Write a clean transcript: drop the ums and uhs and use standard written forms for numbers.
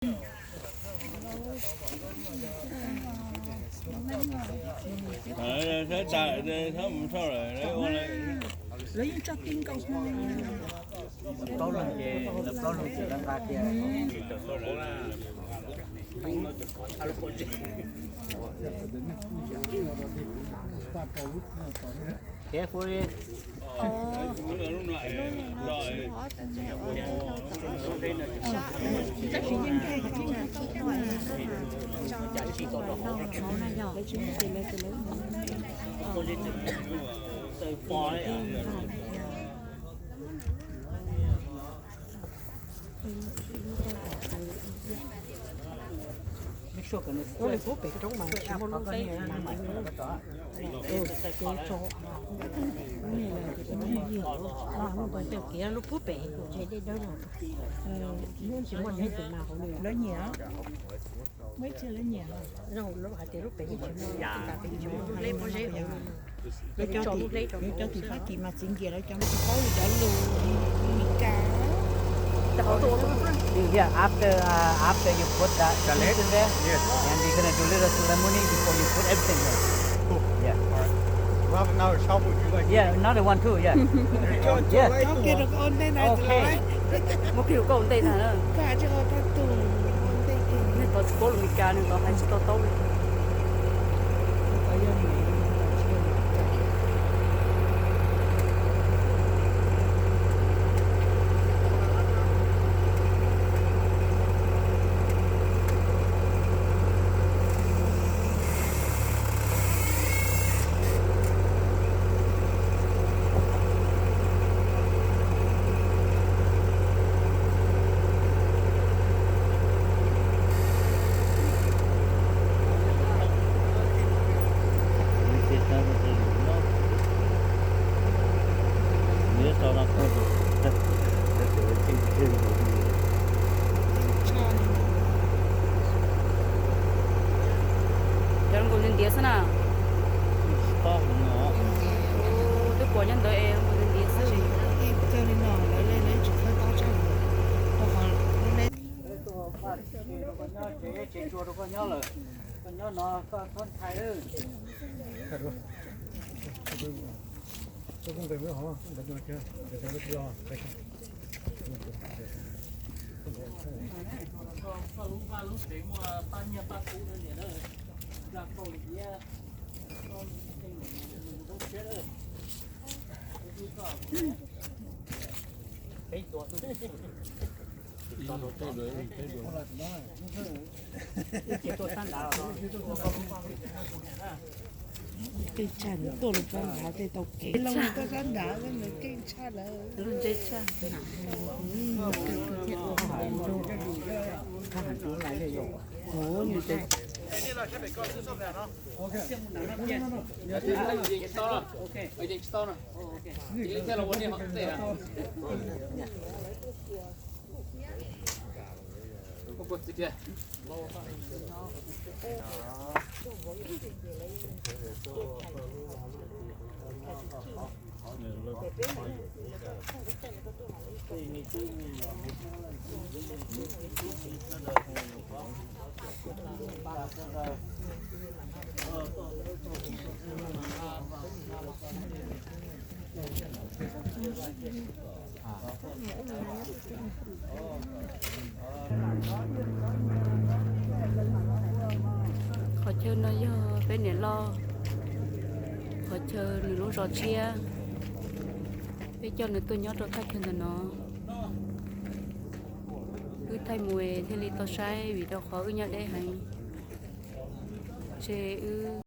Thế đại thế không sao rồi đấy con lại lấy cho tin cầu Tốt luôn chị, tốt luôn chị đang ra kia. Carefully. chắc chỉ nhân cái Từ bò đấy ạ. Ôi, bố bị trống mà chỉ một lúc đấy mà mày cái chỗ này là cái gì không còn được kia lúc bố bị chạy đi đâu rồi muốn chỉ muốn hết từ nào cũng được lấy nhỉ mấy chưa lấy nhỉ rồi lúc hạt lúc bị lấy bao nhiêu lấy cho thì phát thì mà chính kia lấy cho nó có gì đó luôn cá. Yeah, after you put that salad in there, yes, and we're gonna do little ceremony before you put everything there. Cool. Yeah. All right. We'll have another shovel. You like? Yeah, another one too. Yeah. Yeah. Ok được ôn đây này Okay. một kiểu có ổn định hả? cả cho ta tù ôn đây kì. Nên có cố lực ca nên có hai số tốt. Jangan golden dia sana. Tôi có nhân đợi em golden dia sana. Em cho nên nó lấy chỉ phải tao cho nó còn lấy Chị chùa đâu có nhớ là con nhớ nó con thay ư. Tôi không về với họ, không về nữa chứ. Để tôi biết lo. cái chăn tôi được con đá thì tao kể lâu có con đá cái mấy cái chăn đó Luôn chơi cha. ủa như thế Họ chơi nó do bên này lo. Họ chơi nó lúc rồi chia. Bây giờ nó tôi nhớ rồi khách hơn nó. Cứ thay mùi thì li tao sai vì đâu khó ư nhau đây hành. Chê ư.